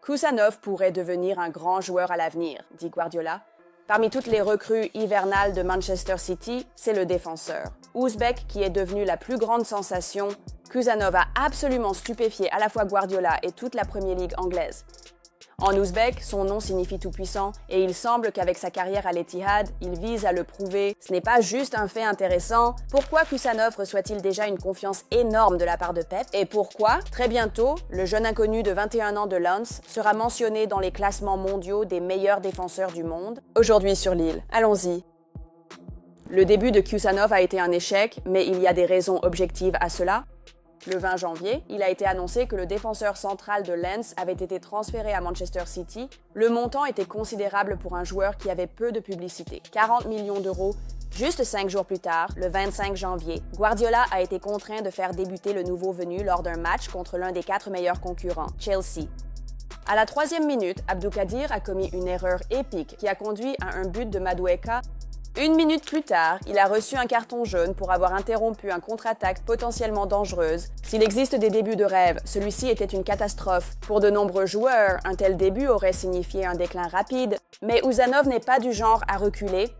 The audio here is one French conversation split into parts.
Kusanov pourrait devenir un grand joueur à l'avenir, dit Guardiola. Parmi toutes les recrues hivernales de Manchester City, c'est le défenseur. Ouzbek qui est devenu la plus grande sensation, Kusanov a absolument stupéfié à la fois Guardiola et toute la Premier League anglaise. En ouzbek, son nom signifie tout-puissant et il semble qu'avec sa carrière à l'Etihad, il vise à le prouver. Ce n'est pas juste un fait intéressant. Pourquoi Kusanov reçoit-il déjà une confiance énorme de la part de Pep? Et pourquoi, très bientôt, le jeune inconnu de 21 ans de Lens sera mentionné dans les classements mondiaux des meilleurs défenseurs du monde? Aujourd'hui sur l'île, allons-y. Le début de Kusanov a été un échec, mais il y a des raisons objectives à cela. Le 20 janvier, il a été annoncé que le défenseur central de Lens avait été transféré à Manchester City. Le montant était considérable pour un joueur qui avait peu de publicité, 40 millions d'euros. Juste 5 jours plus tard, le 25 janvier, Guardiola a été contraint de faire débuter le nouveau venu lors d'un match contre l'un des 4 meilleurs concurrents, Chelsea. À la 3e minute, Abdoukadir a commis une erreur épique qui a conduit à un but de Madueka. 1 minute plus tard, il a reçu un carton jaune pour avoir interrompu un contre-attaque potentiellement dangereuse. S'il existe des débuts de rêve, celui-ci était une catastrophe. Pour de nombreux joueurs, un tel début aurait signifié un déclin rapide, mais Uzanov n'est pas du genre à reculer.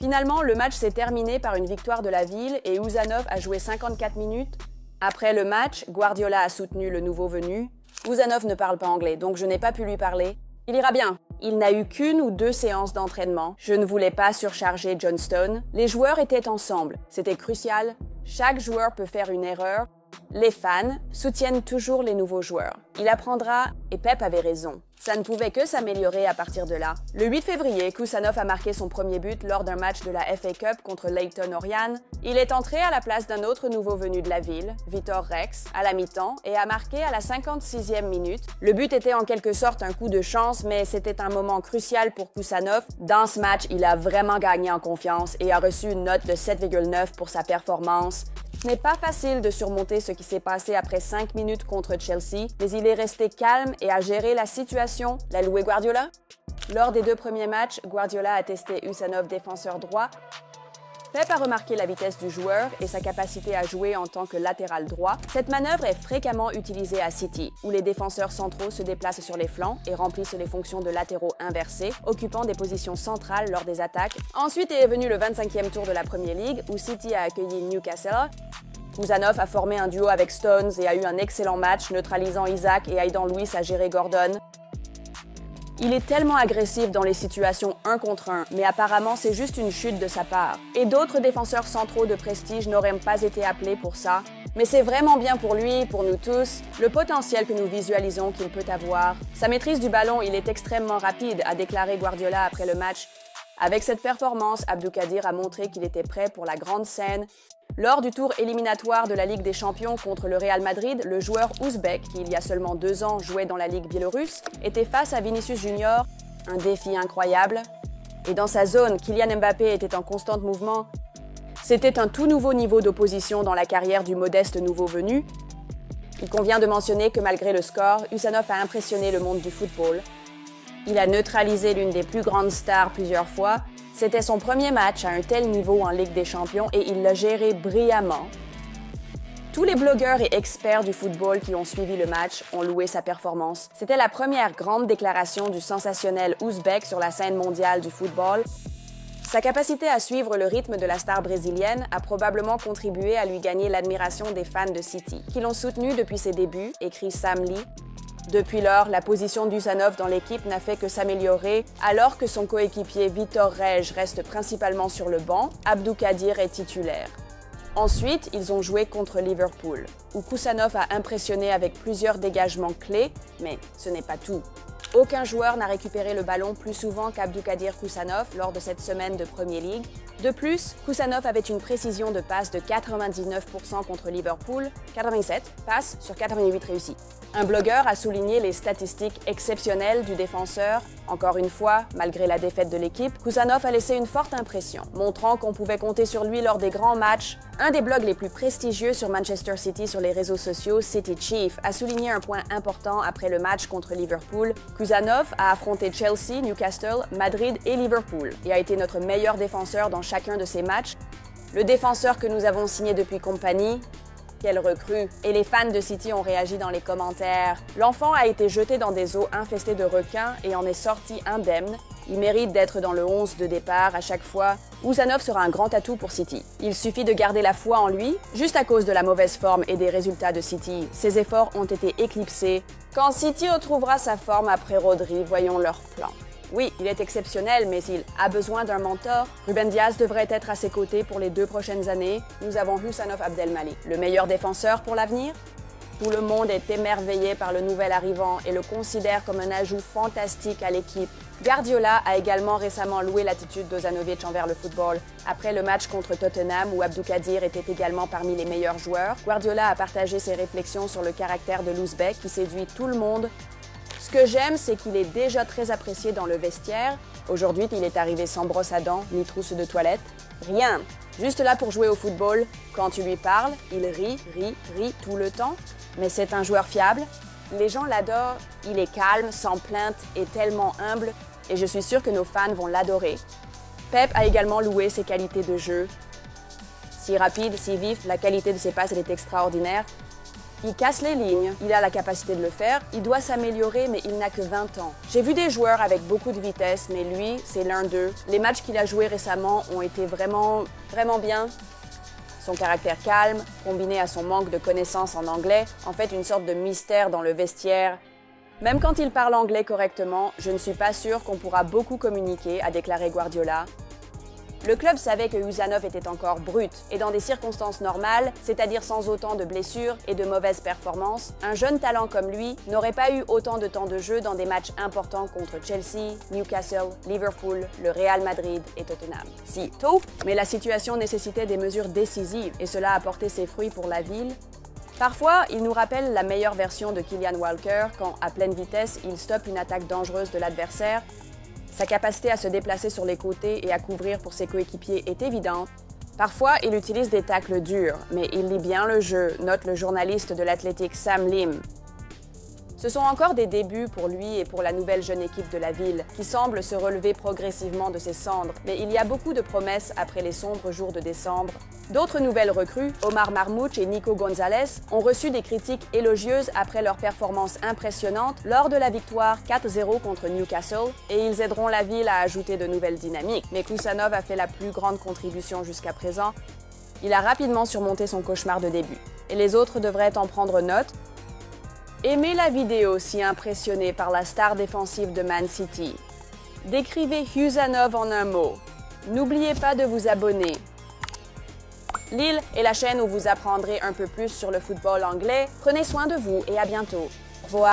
Finalement, le match s'est terminé par une victoire de la ville et Uzanov a joué 54 minutes. Après le match, Guardiola a soutenu le nouveau venu. Uzanov ne parle pas anglais, donc je n'ai pas pu lui parler. Il ira bien. Il n'a eu qu'une ou 2 séances d'entraînement. Je ne voulais pas surcharger John Stone. Les joueurs étaient ensemble. C'était crucial. Chaque joueur peut faire une erreur. Les fans soutiennent toujours les nouveaux joueurs. Il apprendra, et Pep avait raison. Ça ne pouvait que s'améliorer à partir de là. Le 8 février, Kusanov a marqué son premier but lors d'un match de la FA Cup contre Leyton Orient. Il est entré à la place d'un autre nouveau venu de la ville, Vitor Rex, à la mi-temps et a marqué à la 56e minute. Le but était en quelque sorte un coup de chance, mais c'était un moment crucial pour Kusanov. Dans ce match, il a vraiment gagné en confiance et a reçu une note de 7,9 pour sa performance. Ce n'est pas facile de surmonter ce qui s'est passé après 5 minutes contre Chelsea, mais il est resté calme et a géré la situation. L'a loué Guardiola? Lors des 2 premiers matchs, Guardiola a testé Uzanov défenseur droit. Pep a remarqué la vitesse du joueur et sa capacité à jouer en tant que latéral droit. Cette manœuvre est fréquemment utilisée à City, où les défenseurs centraux se déplacent sur les flancs et remplissent les fonctions de latéraux inversés, occupant des positions centrales lors des attaques. Ensuite est venu le 25e tour de la Premier League, où City a accueilli Newcastle. Uzanov a formé un duo avec Stones et a eu un excellent match, neutralisant Isaac et aidant Luis à gérer Gordon. Il est tellement agressif dans les situations 1 contre 1, mais apparemment c'est juste une chute de sa part. Et d'autres défenseurs centraux de prestige n'auraient pas été appelés pour ça. Mais c'est vraiment bien pour lui, pour nous tous, le potentiel que nous visualisons qu'il peut avoir. Sa maîtrise du ballon, il est extrêmement rapide, a déclaré Guardiola après le match. Avec cette performance, Abdoukadir a montré qu'il était prêt pour la grande scène. Lors du tour éliminatoire de la Ligue des Champions contre le Real Madrid, le joueur ouzbek, qui il y a seulement 2 ans jouait dans la Ligue biélorusse, était face à Vinicius Junior, un défi incroyable. Et dans sa zone, Kylian Mbappé était en constant mouvement. C'était un tout nouveau niveau d'opposition dans la carrière du modeste nouveau venu. Il convient de mentionner que malgré le score, Uzanov a impressionné le monde du football. Il a neutralisé l'une des plus grandes stars plusieurs fois. C'était son premier match à un tel niveau en Ligue des Champions et il l'a géré brillamment. Tous les blogueurs et experts du football qui ont suivi le match ont loué sa performance. C'était la première grande déclaration du sensationnel ouzbek sur la scène mondiale du football. Sa capacité à suivre le rythme de la star brésilienne a probablement contribué à lui gagner l'admiration des fans de City, qui l'ont soutenu depuis ses débuts, écrit Sam Lee. Depuis lors, la position d'Uzanov dans l'équipe n'a fait que s'améliorer. Alors que son coéquipier Vitor Reis reste principalement sur le banc, Abdoukadir est titulaire. Ensuite, ils ont joué contre Liverpool, où Kusanov a impressionné avec plusieurs dégagements clés, mais ce n'est pas tout. Aucun joueur n'a récupéré le ballon plus souvent qu'Abdoukadir Kusanov lors de cette semaine de Premier League. De plus, Kusanov avait une précision de passe de 99% contre Liverpool, 87 passes sur 88 réussies. Un blogueur a souligné les statistiques exceptionnelles du défenseur. Encore une fois, malgré la défaite de l'équipe, Kusanov a laissé une forte impression, montrant qu'on pouvait compter sur lui lors des grands matchs. Un des blogs les plus prestigieux sur Manchester City sur les réseaux sociaux, City Chief, a souligné un point important après le match contre Liverpool. Kusanov a affronté Chelsea, Newcastle, Madrid et Liverpool et a été notre meilleur défenseur dans chacun de ces matchs. Le défenseur que nous avons signé depuis Kompany, Quelle recrue! Et les fans de City ont réagi dans les commentaires. L'enfant a été jeté dans des eaux infestées de requins et en est sorti indemne. Il mérite d'être dans le 11 de départ à chaque fois. Uzanov sera un grand atout pour City. Il suffit de garder la foi en lui. Juste à cause de la mauvaise forme et des résultats de City, ses efforts ont été éclipsés. Quand City retrouvera sa forme après Rodri, voyons leur plan. Oui, il est exceptionnel, mais il a besoin d'un mentor. Ruben Dias devrait être à ses côtés pour les 2 prochaines années. Nous avons Hussanov Abdelmalik, le meilleur défenseur pour l'avenir. Tout le monde est émerveillé par le nouvel arrivant et le considère comme un ajout fantastique à l'équipe. Guardiola a également récemment loué l'attitude d'Ozanovic envers le football. Après le match contre Tottenham, où Abdoukadir était également parmi les meilleurs joueurs, Guardiola a partagé ses réflexions sur le caractère de l'Ouzbek qui séduit tout le monde. Ce que j'aime, c'est qu'il est déjà très apprécié dans le vestiaire. Aujourd'hui, il est arrivé sans brosse à dents ni trousse de toilette. Rien. Juste là pour jouer au football. Quand tu lui parles, il rit tout le temps. Mais c'est un joueur fiable. Les gens l'adorent. Il est calme, sans plainte et tellement humble. Et je suis sûre que nos fans vont l'adorer. Pep a également loué ses qualités de jeu. Si rapide, si vif, la qualité de ses passes elle est extraordinaire. Il casse les lignes, il a la capacité de le faire, il doit s'améliorer, mais il n'a que 20 ans. J'ai vu des joueurs avec beaucoup de vitesse, mais lui, c'est l'un d'eux. Les matchs qu'il a joués récemment ont été vraiment bien. Son caractère calme, combiné à son manque de connaissances en anglais, en fait une sorte de mystère dans le vestiaire. Même quand il parle anglais correctement, je ne suis pas sûre qu'on pourra beaucoup communiquer, a déclaré Guardiola. Le club savait que Uzanov était encore brut, et dans des circonstances normales, c'est-à-dire sans autant de blessures et de mauvaises performances, un jeune talent comme lui n'aurait pas eu autant de temps de jeu dans des matchs importants contre Chelsea, Newcastle, Liverpool, le Real Madrid et Tottenham. Si tôt, mais la situation nécessitait des mesures décisives, et cela a porté ses fruits pour la ville. Parfois, il nous rappelle la meilleure version de Kylian Walker quand, à pleine vitesse, il stoppe une attaque dangereuse de l'adversaire. Sa capacité à se déplacer sur les côtés et à couvrir pour ses coéquipiers est évidente. Parfois, il utilise des tacles durs, mais il lit bien le jeu, note le journaliste de l'Athletic Sam Lim. Ce sont encore des débuts pour lui et pour la nouvelle jeune équipe de la ville, qui semble se relever progressivement de ses cendres, mais il y a beaucoup de promesses après les sombres jours de décembre. D'autres nouvelles recrues, Omar Marmouch et Nico Gonzalez, ont reçu des critiques élogieuses après leur performance impressionnante lors de la victoire 4-0 contre Newcastle, et ils aideront la ville à ajouter de nouvelles dynamiques. Mais Kusanov a fait la plus grande contribution jusqu'à présent. Il a rapidement surmonté son cauchemar de début, et les autres devraient en prendre note. Aimez la vidéo si impressionné par la star défensive de Man City. Décrivez Uzanov en un mot. N'oubliez pas de vous abonner. Lille est la chaîne où vous apprendrez un peu plus sur le football anglais. Prenez soin de vous et à bientôt. Au revoir.